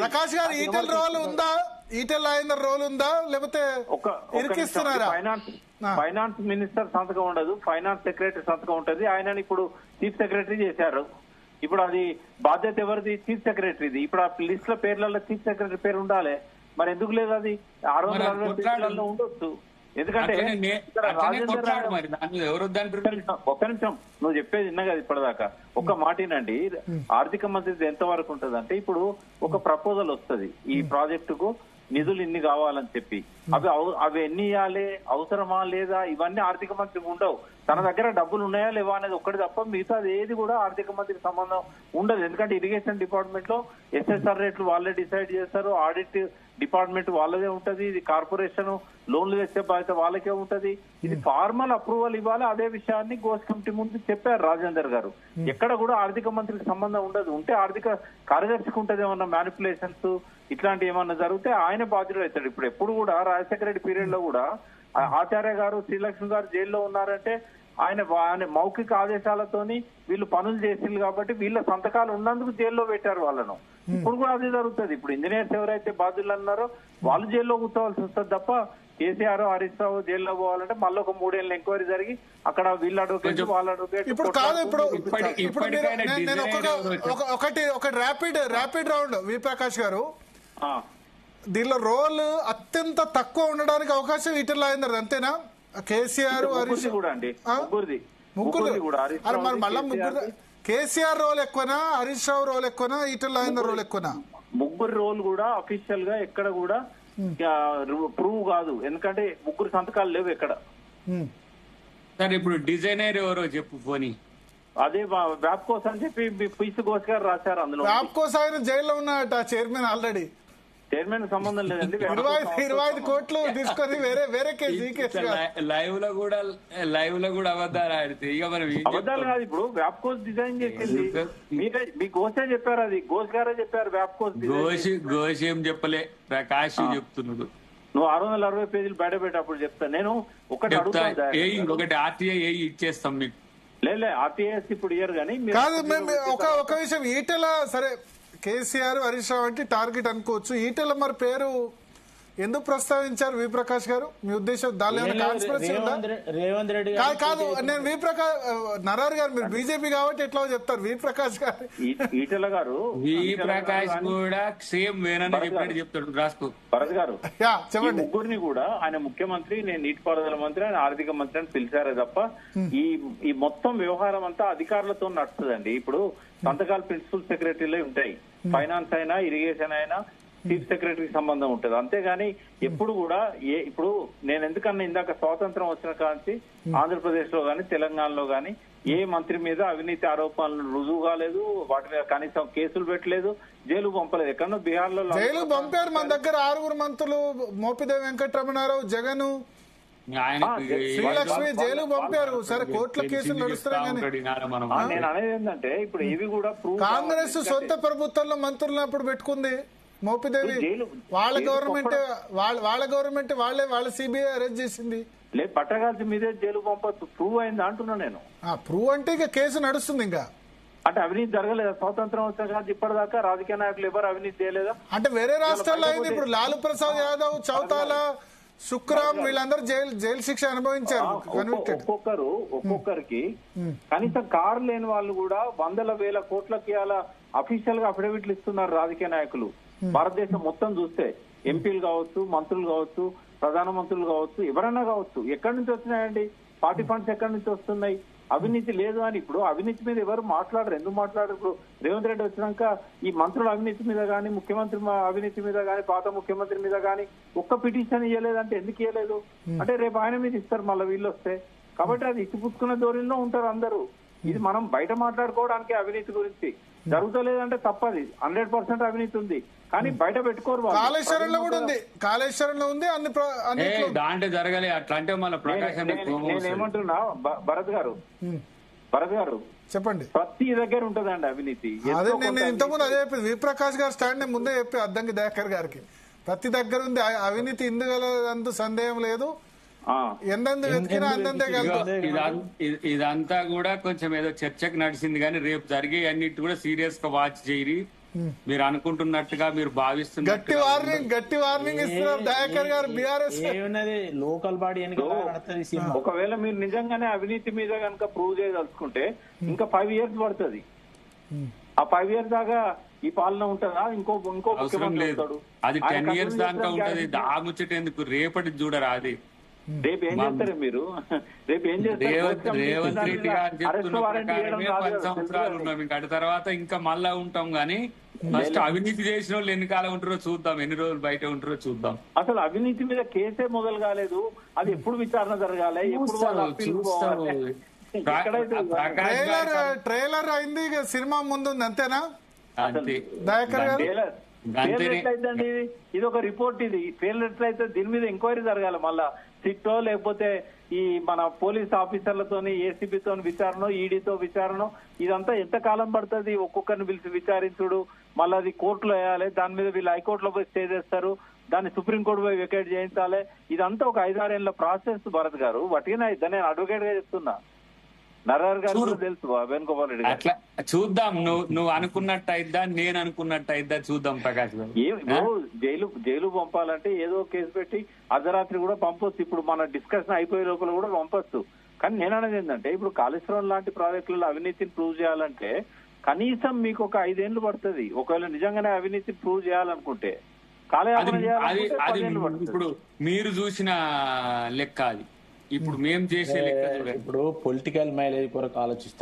ప్రకాష్ గారు ఈటెల రోల్ ఉందా, ఈటెల రాజేందర్ రోల్ ఉందా, లేకపోతే ఇరికిస్తున్నారా? ఫైనాన్స్ మినిస్టర్ సంతకం ఉండదు, ఫైనాన్స్ సెక్రటరీ సంతకం ఉంటది. ఆయనని ఇప్పుడు చీఫ్ సెక్రటరీ చేశారు. ఇప్పుడు అది బాధ్యత ఎవరిది? చీఫ్ సెక్రటరీది. ఇప్పుడు ఆ లిస్ట్ లో పేర్లలో చీఫ్ సెక్రటరీ పేరు ఉండాలి. మరి ఎందుకు లేదు? అది 660 పేర్లలో ఉండొచ్చు. ఎందుకంటే ఒక్క నిమిషం, నువ్వు చెప్పేది విన్నా కదా ఇప్పటిదాకా. ఒక్క మాటేనండి. ఆర్థిక మంత్రి ఎంత వరకు ఉంటది అంటే, ఇప్పుడు ఒక ప్రపోజల్ వస్తుంది ఈ ప్రాజెక్టుకు నిధులు ఇన్ని కావాలని చెప్పి, అవి ఎన్ని ఇవ్వాలి, అవసరమా లేదా, ఇవన్నీ ఆర్థిక మంత్రికి ఉండవు. తన దగ్గర డబ్బులు ఉన్నాయా లేవా అనేది ఒక్కటి తప్ప మిగతా ఏది కూడా ఆర్థిక మంత్రికి సంబంధం ఉండదు. ఎందుకంటే ఇరిగేషన్ డిపార్ట్మెంట్ లో ఎస్ఎస్ఆర్ రేట్లు వాళ్ళే డిసైడ్ చేస్తారు, ఆడిట్ డిపార్ట్మెంట్ వాళ్ళదే ఉంటది, ఇది కార్పొరేషన్ లోన్లు తెచ్చే బాధ్యత వాళ్ళకే ఉంటది. ఇది ఫార్మల్ అప్రూవల్ ఇవ్వాలి. అదే విషయాన్ని గోస్ కమిటీ ముందు చెప్పారు రాజేందర్ గారు. ఎక్కడ కూడా ఆర్థిక మంత్రికి సంబంధం ఉండదు. ఉంటే ఆర్థిక కార్యదర్శికి ఉంటది ఏమన్నా మ్యానిపులేషన్స్ ఇట్లాంటి ఏమన్నా జరిగితే ఆయన బాధ్యుడు అవుతాడు. ఇప్పుడు ఎప్పుడు కూడా రాజశేఖర రెడ్డి పీరియడ్ లో కూడా ఆచార్య గారు, శ్రీలక్ష్మి గారు జైల్లో ఉన్నారంటే ఆయన మౌఖిక ఆదేశాలతోని వీళ్ళు పనులు చేసిండ్రు కాబట్టి వీళ్ళ సంతకాలు ఉన్నందుకు జైల్లో పెట్టారు వాళ్ళను. ఇప్పుడు కూడా అదే జరుగుతుంది. ఇప్పుడు ఇంజనీర్స్ ఎవరైతే బాధ్యులు అన్నారో వాళ్ళు జైల్లో కూర్చోవాల్సి వస్తుంది తప్ప కేసీఆర్, హరీష్ రావు జైల్లో పోవాలంటే మళ్ళీ ఒక 3 ఏళ్ళ ఎంక్వైరీ జరిగి అక్కడ వీళ్ళ అడ్వకేట్ వాళ్ళ అడ్వకేట్. ఇప్పుడు కాదు, ఇప్పుడు నేను ఒకటి ర్యాపిడ్ రౌండ్ విప్రకాష్ గారు, దీనిలో రోల్ అత్యంత తక్కువ ఉండడానికి అవకాశం ఈటెల రాజేందర్ అంతేనా? కేసీఆర్, హరీష్ కూడా అండి, ముగ్గురు మళ్ళా ముగ్గురు. కేసీఆర్ రోల్ ఎక్కువనా, హరీష్ రావు రోల్ ఎక్కువనా, ఈటెల రాజేందర్ రోల్ ఎక్కువనా? ముగ్గురు రోల్ కూడా అఫీషియల్ గా ఎక్కడ కూడా ప్రూవ్ కాదు. ఎందుకంటే ముగ్గురు సంతకాలు లేవు ఎక్కడ. సరే, ఇప్పుడు డిజైనర్ ఎవరో చెప్పు పోనీ. అదే వ్యాప్కోస్ అని చెప్పి పీసీ ఘోష్ గారు రాశారు. అందులో వ్యాప్కోస్ ఆయన జైల్లో ఉన్నట చైర్మన్ ఆల్రెడీ. చైర్మన్ సంబంధం లేదండి. 25 కోట్లు తీసుకొని వేరే కేసు లైవ్ లో కూడా అబద్ధాలు ఆడితే ఇక మనం అబద్ధాలు కాదు. ఇప్పుడు వ్యాప్కోస్ డిజైన్ చేసింది మీ ఘోషే చెప్పారు, అది ఘోష్ గారే చెప్పారు. వ్యాప్కోస్ ఘోష్ ఏం చెప్పలే, ప్రకాష్ చెప్తున్నాడు. నువ్వు 660 పేజీలు బయట పెట్టప్పుడు చెప్తా. నేను ఒకటి ఇంకొకటి ఆర్టీఐ ఇచ్చేస్తాం మీకు. లే ఆర్టీఐఎస్ ఇప్పుడు ఇయర్ కానీ కాదు. ఒక విషయం, ఈటెల సరే కేసీఆర్, హరీష్ రావు అంటే టార్గెట్ అనుకోవచ్చు. ఈటెల మరి పేరు ఎందుకు ప్రస్తావించారు విప్రకాష్ గారు? మీ ఉద్దేశం దానిలో ఏమైనా కాన్స్పిరసీ ఉందా? రేవంత్ రెడ్డి కాదు, నేను విప్రకాష్ నరార్ గారు, మీరు బీజేపీ కాబట్టి ఎట్లా చెప్తారు విప్రకాష్ గారు? ఈటెల గారు విప్రకాష్ కూడా సేమ్ వేనని చెప్తాడు రాసుకో. భరత్ గారు చెప్పండి. ముగ్గురిని కూడా ఆయన ముఖ్యమంత్రి, నేను నీటిపారుదల మంత్రి, ఆయన ఆర్థిక మంత్రి అని పిలిచారే తప్ప ఈ మొత్తం వ్యవహారం అంతా అధికారులతో నడుస్తుందండి. ఇప్పుడు సంతకాలు ప్రిన్సిపల్ సెక్రటరీలే ఉంటాయి. ఫైనాన్స్ అయినా, ఇరిగేషన్ అయినా చీఫ్ సెక్రటరీకి సంబంధం ఉంటుంది. అంతేగాని ఎప్పుడు కూడా ఇప్పుడు నేను ఎందుకన్నా ఇందాక స్వాతంత్రం వచ్చిన కాంచి ఆంధ్రప్రదేశ్ లో గాని, తెలంగాణలో గాని ఏ మంత్రి మీద అవినీతి ఆరోపణలు రుజువు కాలేదు, వాటి మీద కనీసం కేసులు పెట్టలేదు, జైలు పంపలేదు. ఎక్కడో బీహార్ లో జైలు పంపారు. మన దగ్గర 6 మంత్రులు, మోపిదేవి వెంకటరమణారావు, జగన్, శ్రీలక్ష్మి జైలు పంపారు. సరే, కోర్టుల కేసులు నడుస్తున్నాయి. నేను అనేది ఏంటంటే ఇప్పుడు ఇవి కూడా కాంగ్రెస్ సొంత ప్రభుత్వంలో మంత్రులను అప్పుడు పెట్టుకుంది మోపిదేవి. వాళ్ళ గవర్నమెంట్ వాళ్ళ సిబిఐ అరెస్ట్ చేసింది. లేదు, పట్టగాల్సి మీదే జైలు పంపచ్చు. ప్రూవ్ అయింది అంటున్నా నేను. ప్రూవ్ అంటే ఇక కేసు నడుస్తుంది. ఇంకా అంటే అవినీతి జరగలేదా? స్వాతంత్రం వచ్చిన ఇప్పటిదాకా రాజకీయ నాయకులు ఎవరు అవినీతి చేయలేదా? అంటే వేరే రాష్ట్రాల్లో అయింది. ఇప్పుడు లాలూ ప్రసాద్ యాదవ్, చౌతాల, సుఖ్రామ్ వీళ్ళందరూ జైలు శిక్ష అనుభవించారు. ఒక్కొక్కరికి కనీసం కారు లేని వాళ్ళు కూడా 100,000 కోట్లకి అలా అఫీషియల్ గా అఫిడవిట్లు ఇస్తున్నారు రాజకీయ నాయకులు. భారతదేశం మొత్తం చూస్తే ఎంపీలు కావచ్చు, మంత్రులు కావచ్చు, ప్రధానమంత్రులు కావచ్చు, ఎవరైనా కావచ్చు, ఎక్కడి నుంచి వచ్చినాయండి? పార్టీ ఫండ్స్ ఎక్కడి నుంచి వస్తున్నాయి? అవినీతి లేదు అని. ఇప్పుడు అవినీతి మీద ఎవరు మాట్లాడరు. ఎందుకు మాట్లాడరు? ఇప్పుడు రేవంత్ రెడ్డి వచ్చినాక ఈ మంత్రుల అవినీతి మీద గానీ, ముఖ్యమంత్రి అవినీతి మీద గానీ, పాత ముఖ్యమంత్రి మీద గానీ ఒక్క పిటిషన్ ఇవ్వలేదంటే ఎందుకు ఇవ్వలేదు అంటే రేపు ఆయన మీద ఇస్తారు మళ్ళీ వీళ్ళు వస్తే. కాబట్టి అది ఇచ్చిపుచ్చుకున్న ధోరణిలో ఉంటారు అందరూ. ఇది మనం బయట మాట్లాడుకోవడానికి అవినీతి గురించి జరుగుతలేదంటే తప్పది. 100% అవినీతి ఉంది, కానీ బయట పెట్టుకోరు. కాళేశ్వరంలో కూడా ఉంది, కాళేశ్వరంలో ఉంది, దాంట్లో జరగాలి. అట్లా అంటే మన ప్రకాశం. నేనేమంటున్నా భరత్ గారు చెప్పండి. ప్రతి దగ్గర ఉంటదండి అవినీతి. అదే నేను ఇంతకుముందు అదే చెప్పింది. విప్రకాష్ గారు స్టాండ్ ముందే చెప్పి అద్దంకి దయాకర్ గారికి ప్రతి దగ్గర ఉంది అవినీతి. ఇందుగలందు సందేహం లేదు. ఇదంతా కూడా కొంచెం ఏదో చర్చకు నడిచింది, కానీ రేపు జరిగే అన్నిటి కూడా సీరియస్ గా వాచ్ చేయరి. మీరు అనుకుంటున్నట్టుగా మీరు గట్టి భావిస్తున్నట్టుగా వార్నింగ్ ఇస్తున్నారు దయాకర్ గారు బీఆర్ఎస్. ఏమున్నది లోకల్ బాడీ ఎన్నికలు నడుస్తుంది సినిమా. ఒకవేళ మీరు నిజంగానే అవినీతి మీద కనుక ప్రూవ్ చేయదలుచుకుంటే ఇంకా 5 years పడుతుంది. ఆ 5 years దాకా ఈ పాలన ఉంటుందా? ఇంకో అవసరం ముఖ్యమంత్రి లేదు. ఉంటాడు. అది ఆయన 10 years దాకా కంటిన్యూ ఉంటది. చేయడానికి ఆ ముచ్చట ఎందుకు? రేపటి చూడరా అది. రేపు ఏం చేస్తారు మీరు? రేపు ఏం చేస్తారు? రేవంత్ రెడ్డి గారు అరెస్ట్ చెప్తున్న వారెంట్ చేయడం ప్రకారమే కాదు 10 కదా, సంవత్సరాలు తెలుసు ఉన్నాం. ఇంకా అటు తర్వాత ఇంకా మళ్ళా ఉంటాం గానీ ఫస్ట్ అవినీతి చేసిన వాళ్ళు ఎన్ని కాలం ఉంటారో చూద్దాం, ఎన్ని రోజులు బయట ఉంటారో చూద్దాం. అసలు అవినీతి మీద కేసే మొదలు కాలేదు. అది ఎప్పుడు విచారణ జరగాలి, ఎప్పుడు వాళ్ళు అప్పీల్ పోవాలి? ట్రైలర్ అయింది, ఇక సినిమా ముందుంది, అంతేనా అంతే. దయాకర్ గారు? ఎట్లయితే ఇది ఒక రిపోర్ట్, ఇది ఫెయిల్ ఎట్లయితే దీని మీద ఎంక్వైరీ జరగాలి. మళ్ళా సిట్టో లేకపోతే ఈ మన పోలీస్ ఆఫీసర్లతోని, ఏసీబీతో విచారణ, ఈడీతో విచారణ, ఇదంతా ఎంత కాలం పడుతుంది? ఒక్కొక్కరిని పిలిచి విచారించుడు, మళ్ళీ అది కోర్టులో వేయాలి, దాని మీద వీళ్ళు హైకోర్టులో పోయి స్టే చేస్తారు, దాన్ని సుప్రీంకోర్టు పోయి వెకేట్ చేయించాలి. ఇదంతా ఒక 5-6 ఏళ్ల ప్రాసెస్ భరత్ గారు. వాటికి ఇద్దరు నేను అడ్వకేట్ గా చెప్తున్నా. నరహర్ గారు కూడా తెలుసు, వేణుగోపాల్ రెడ్డి గారు. అట్లా చూద్దాం. నువ్వు అనుకున్నట్టు అయిద్దా, నేను అనుకున్నట్టు అయిద్దా చూద్దాం ప్రకాష్ గారు. జైలు పంపాలంటే ఏదో కేసు పెట్టి అర్ధరాత్రి కూడా పంపొచ్చు. ఇప్పుడు మన డిస్కషన్ అయిపోయే లోపల కూడా పంపొచ్చు. కానీ నేను అనేది ఏంటంటే, ఇప్పుడు కాళేశ్వరం లాంటి ప్రాజెక్టులలో అవినీతిని ప్రూవ్ చేయాలంటే కనీసం మీకు ఒక 5 ఏళ్లు పడుతుంది. ఒకవేళ నిజంగానే అవినీతిని ప్రూవ్ చేయాలనుకుంటే కాలయాపన చేయాలంటే 10 ఏళ్లు పడుతుంది. ఇప్పుడు మీరు చూసిన లెక్క అది, ఇప్పుడు మేము చేసే లెక్క చూడండి. ఇప్పుడు పొలిటికల్ మైలేజ్ కొరకు ఆలోచిస్తారు.